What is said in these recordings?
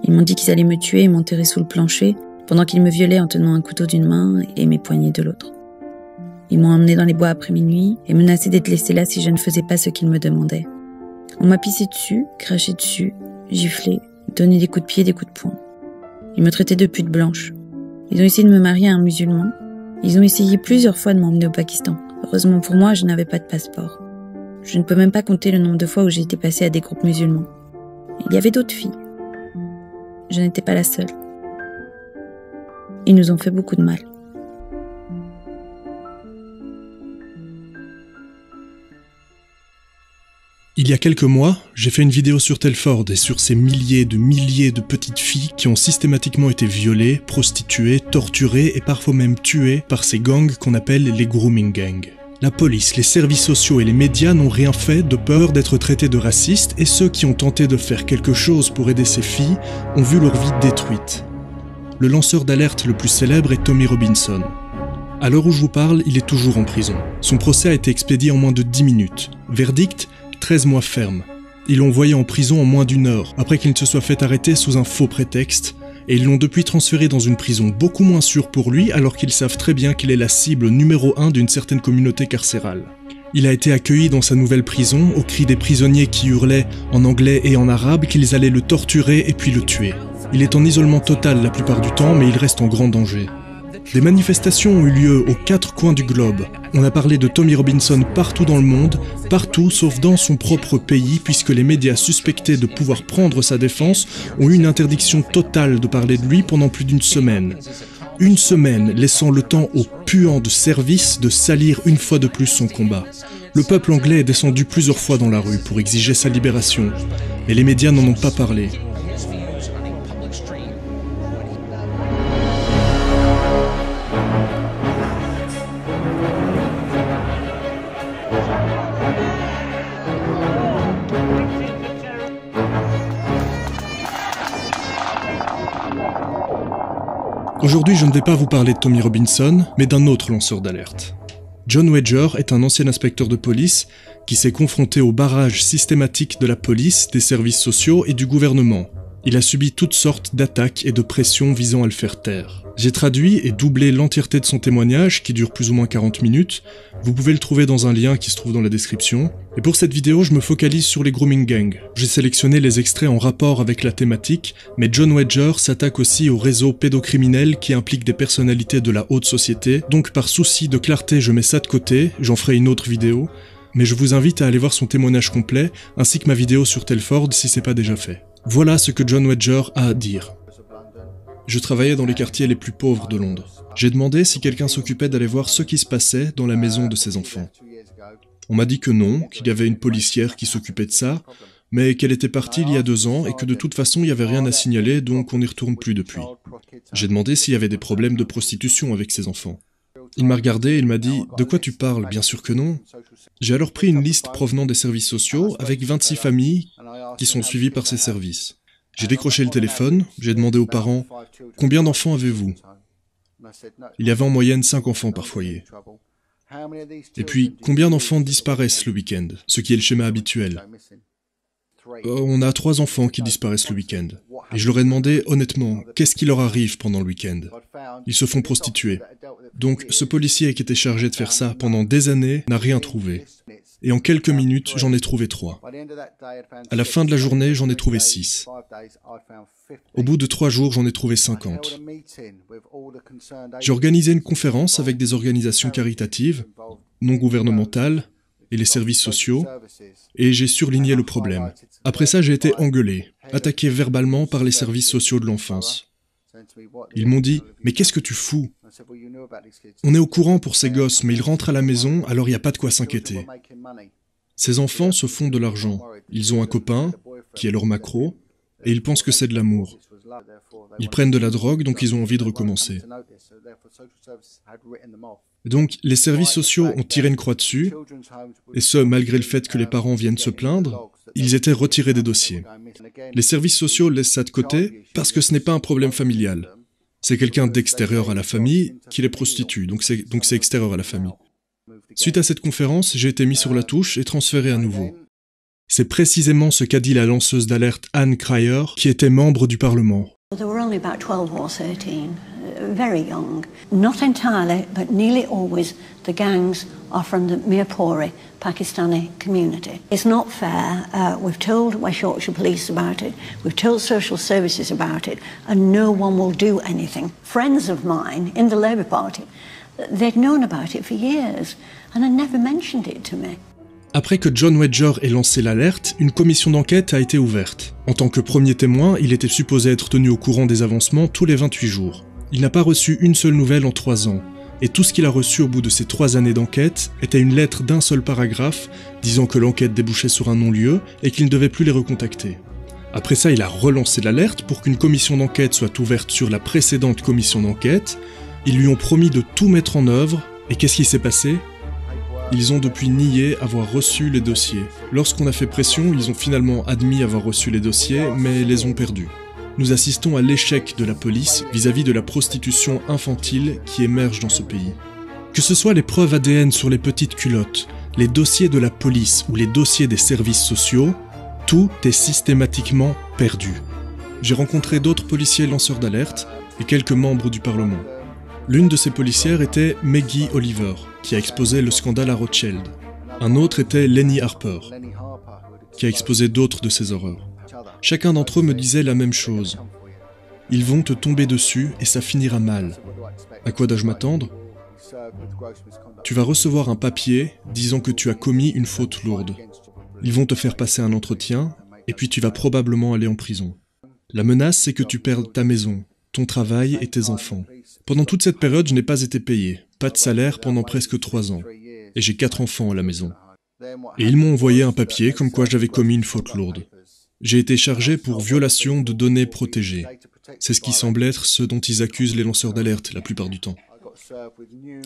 Ils m'ont dit qu'ils allaient me tuer et m'enterrer sous le plancher, pendant qu'ils me violaient en tenant un couteau d'une main et mes poignets de l'autre. Ils m'ont emmené dans les bois après minuit et menacé d'être laissé là si je ne faisais pas ce qu'ils me demandaient. On m'a pissé dessus, craché dessus, giflé, donné des coups de pied et des coups de poing. Ils me traitaient de pute blanche. Ils ont essayé de me marier à un musulman. Ils ont essayé plusieurs fois de m'emmener au Pakistan. Heureusement pour moi, je n'avais pas de passeport. Je ne peux même pas compter le nombre de fois où j'ai été passée à des groupes musulmans. Il y avait d'autres filles. Je n'étais pas la seule. Ils nous ont fait beaucoup de mal. Il y a quelques mois, j'ai fait une vidéo sur Telford et sur ces milliers de petites filles qui ont systématiquement été violées, prostituées, torturées et parfois même tuées par ces gangs qu'on appelle les grooming gangs. La police, les services sociaux et les médias n'ont rien fait de peur d'être traités de racistes et ceux qui ont tenté de faire quelque chose pour aider ces filles ont vu leur vie détruite. Le lanceur d'alerte le plus célèbre est Tommy Robinson. À l'heure où je vous parle, il est toujours en prison. Son procès a été expédié en moins de 10 minutes. Verdict, 13 mois ferme. Ils l'ont envoyé en prison en moins d'1 heure, après qu'il ne se soit fait arrêter sous un faux prétexte, et ils l'ont depuis transféré dans une prison beaucoup moins sûre pour lui, alors qu'ils savent très bien qu'il est la cible numéro 1 d'une certaine communauté carcérale. Il a été accueilli dans sa nouvelle prison, au cri des prisonniers qui hurlaient en anglais et en arabe qu'ils allaient le torturer et puis le tuer. Il est en isolement total la plupart du temps, mais il reste en grand danger. Des manifestations ont eu lieu aux 4 coins du globe. On a parlé de Tommy Robinson partout dans le monde, partout sauf dans son propre pays, puisque les médias suspectés de pouvoir prendre sa défense ont eu une interdiction totale de parler de lui pendant plus d'1 semaine. 1 semaine, laissant le temps aux puants de service de salir une fois de plus son combat. Le peuple anglais est descendu plusieurs fois dans la rue pour exiger sa libération, mais les médias n'en ont pas parlé. Aujourd'hui, je ne vais pas vous parler de Tommy Robinson, mais d'un autre lanceur d'alerte. John Wedger est un ancien inspecteur de police qui s'est confronté au barrage systématique de la police, des services sociaux et du gouvernement. Il a subi toutes sortes d'attaques et de pressions visant à le faire taire. J'ai traduit et doublé l'entièreté de son témoignage, qui dure plus ou moins 40 minutes. Vous pouvez le trouver dans un lien qui se trouve dans la description. Et pour cette vidéo, je me focalise sur les grooming gangs. J'ai sélectionné les extraits en rapport avec la thématique, mais John Wedger s'attaque aussi au réseau pédocriminel qui implique des personnalités de la haute société. Donc par souci de clarté, je mets ça de côté, j'en ferai une autre vidéo. Mais je vous invite à aller voir son témoignage complet, ainsi que ma vidéo sur Telford si c'est pas déjà fait. Voilà ce que John Wedger a à dire. Je travaillais dans les quartiers les plus pauvres de Londres. J'ai demandé si quelqu'un s'occupait d'aller voir ce qui se passait dans la maison de ses enfants. On m'a dit que non, qu'il y avait une policière qui s'occupait de ça, mais qu'elle était partie il y a 2 ans et que de toute façon il n'y avait rien à signaler, donc on n'y retourne plus depuis. J'ai demandé s'il y avait des problèmes de prostitution avec ses enfants. Il m'a regardé et il m'a dit « De quoi tu parles ? Bien sûr que non !» J'ai alors pris une liste provenant des services sociaux avec 26 familles qui sont suivies par ces services. J'ai décroché le téléphone, j'ai demandé aux parents « Combien d'enfants avez-vous » Il y avait en moyenne 5 enfants par foyer. Et puis, combien d'enfants disparaissent le week-end, ce qui est le schéma habituel. On a 3 enfants qui disparaissent le week-end. Et je leur ai demandé, honnêtement, qu'est-ce qui leur arrive pendant le week-end? Ils se font prostituer. Donc, ce policier qui était chargé de faire ça pendant des années n'a rien trouvé. Et en quelques minutes, j'en ai trouvé 3. À la fin de la journée, j'en ai trouvé 6. Au bout de 3 jours, j'en ai trouvé 50. J'ai organisé une conférence avec des organisations caritatives, non gouvernementales, et les services sociaux, et j'ai surligné le problème. Après ça, j'ai été engueulé, attaqué verbalement par les services sociaux de l'enfance. Ils m'ont dit « Mais qu'est-ce que tu fous? On est au courant pour ces gosses, mais ils rentrent à la maison, alors il n'y a pas de quoi s'inquiéter. » Ces enfants se font de l'argent. Ils ont un copain, qui est leur macro, et ils pensent que c'est de l'amour. Ils prennent de la drogue, donc ils ont envie de recommencer. Donc, les services sociaux ont tiré une croix dessus, et ce, malgré le fait que les parents viennent se plaindre, ils étaient retirés des dossiers. Les services sociaux laissent ça de côté parce que ce n'est pas un problème familial. C'est quelqu'un d'extérieur à la famille qui les prostitue, donc c'est extérieur à la famille. Suite à cette conférence, j'ai été mis sur la touche et transféré à nouveau. C'est précisément ce qu'a dit la lanceuse d'alerte Anne Cryer, qui était membre du Parlement. There were only about 12 or 13, very young. Not entirely, but nearly always, the gangs are from the Mirpuri Pakistani community. It's not fair. We've told West Yorkshire Police about it. We've told social services about it, and no one will do anything. Friends of mine in the Labour Party, they'd known about it for years, and had never mentioned it to me. Après que John Wedger ait lancé l'alerte, une commission d'enquête a été ouverte. En tant que premier témoin, il était supposé être tenu au courant des avancements tous les 28 jours. Il n'a pas reçu une seule nouvelle en 3 ans, et tout ce qu'il a reçu au bout de ces 3 années d'enquête était une lettre d'un seul paragraphe disant que l'enquête débouchait sur un non-lieu et qu'il ne devait plus les recontacter. Après ça, il a relancé l'alerte pour qu'une commission d'enquête soit ouverte sur la précédente commission d'enquête. Ils lui ont promis de tout mettre en œuvre, et qu'est-ce qui s'est passé ? Ils ont depuis nié avoir reçu les dossiers. Lorsqu'on a fait pression, ils ont finalement admis avoir reçu les dossiers, mais les ont perdus. Nous assistons à l'échec de la police vis-à-vis de la prostitution infantile qui émerge dans ce pays. Que ce soit les preuves ADN sur les petites culottes, les dossiers de la police ou les dossiers des services sociaux, tout est systématiquement perdu. J'ai rencontré d'autres policiers lanceurs d'alerte et quelques membres du Parlement. L'une de ces policières était Maggie Oliver, qui a exposé le scandale à Rothschild. Un autre était Lenny Harper, qui a exposé d'autres de ces horreurs. Chacun d'entre eux me disait la même chose. Ils vont te tomber dessus et ça finira mal. À quoi dois-je m'attendre ? Tu vas recevoir un papier disant que tu as commis une faute lourde. Ils vont te faire passer un entretien et puis tu vas probablement aller en prison. La menace, c'est que tu perdes ta maison, ton travail et tes enfants. Pendant toute cette période, je n'ai pas été payé, pas de salaire pendant presque 3 ans, et j'ai 4 enfants à la maison. Et ils m'ont envoyé un papier comme quoi j'avais commis une faute lourde. J'ai été chargé pour violation de données protégées. C'est ce qui semble être ce dont ils accusent les lanceurs d'alerte la plupart du temps.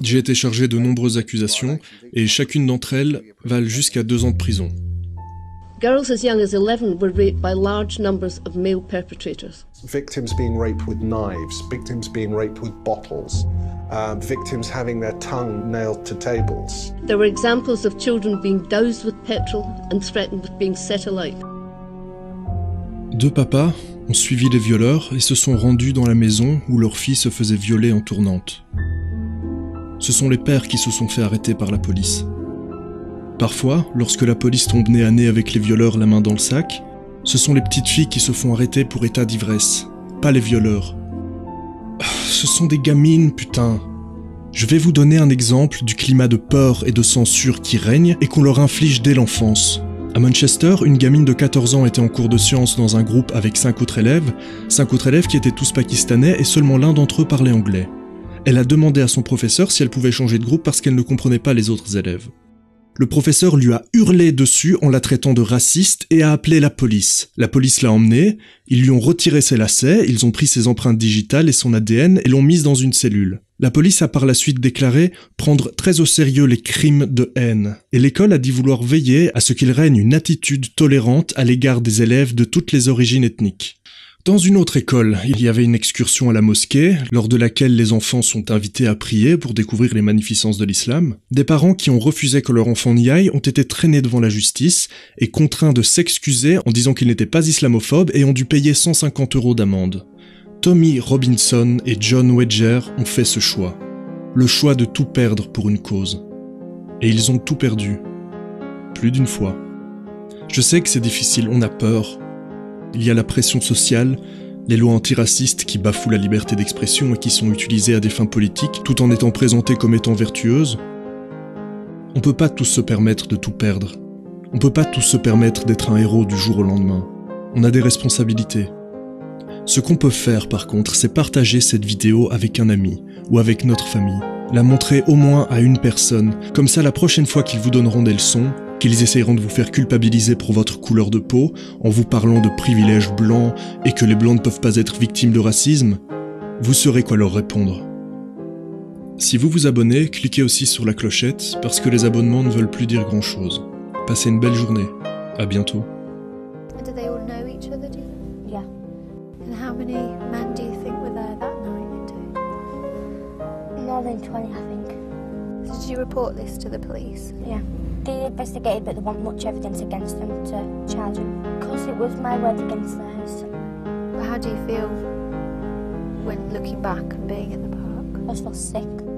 J'ai été chargé de nombreuses accusations, et chacune d'entre elles valent jusqu'à 2 ans de prison. Girls as young as 11 were raped by large numbers of male perpetrators. Victims being raped with knives, victims being raped with bottles, victims having their tongue nailed to tables. There were examples of children being doused with petrol and threatened with being set alight. 2 papas ont suivi les violeurs et se sont rendus dans la maison où leur fille se faisait violer en tournante. Ce sont les pères qui se sont fait arrêter par la police. Parfois, lorsque la police tombe nez à nez avec les violeurs la main dans le sac, ce sont les petites filles qui se font arrêter pour état d'ivresse, pas les violeurs. Ce sont des gamines, putain. Je vais vous donner un exemple du climat de peur et de censure qui règne et qu'on leur inflige dès l'enfance. À Manchester, une gamine de 14 ans était en cours de sciences dans un groupe avec 5 autres élèves qui étaient tous pakistanais et seulement l'un d'entre eux parlait anglais. Elle a demandé à son professeur si elle pouvait changer de groupe parce qu'elle ne comprenait pas les autres élèves. Le professeur lui a hurlé dessus en la traitant de raciste et a appelé la police. La police l'a emmenée, ils lui ont retiré ses lacets, ils ont pris ses empreintes digitales et son ADN et l'ont mise dans une cellule. La police a par la suite déclaré prendre très au sérieux les crimes de haine. Et l'école a dit vouloir veiller à ce qu'il règne une attitude tolérante à l'égard des élèves de toutes les origines ethniques. Dans une autre école, il y avait une excursion à la mosquée, lors de laquelle les enfants sont invités à prier pour découvrir les magnificences de l'islam. Des parents qui ont refusé que leur enfant n'y aille ont été traînés devant la justice et contraints de s'excuser en disant qu'ils n'étaient pas islamophobes et ont dû payer 150 € d'amende. Tommy Robinson et John Wedger ont fait ce choix. Le choix de tout perdre pour une cause. Et ils ont tout perdu. Plus d'une fois. Je sais que c'est difficile, on a peur. Il y a la pression sociale, les lois antiracistes qui bafouent la liberté d'expression et qui sont utilisées à des fins politiques tout en étant présentées comme étant vertueuses. On peut pas tous se permettre de tout perdre. On peut pas tous se permettre d'être un héros du jour au lendemain. On a des responsabilités. Ce qu'on peut faire par contre, c'est partager cette vidéo avec un ami ou avec notre famille. La montrer au moins à une personne, comme ça la prochaine fois qu'ils vous donneront des leçons, qu'ils essayeront de vous faire culpabiliser pour votre couleur de peau, en vous parlant de privilèges blancs et que les blancs ne peuvent pas être victimes de racisme, vous saurez quoi leur répondre. Si vous vous abonnez, cliquez aussi sur la clochette, parce que les abonnements ne veulent plus dire grand-chose. Passez une belle journée. À bientôt. And do they all know each other, do you? Yeah. And how many men do you think were there that night? More than 20, I think. So did you report this to the police? Yeah. They investigated, but there wasn't much evidence against them to charge them. Because it was my word against theirs. But how do you feel when looking back and being in the park? I just felt sick.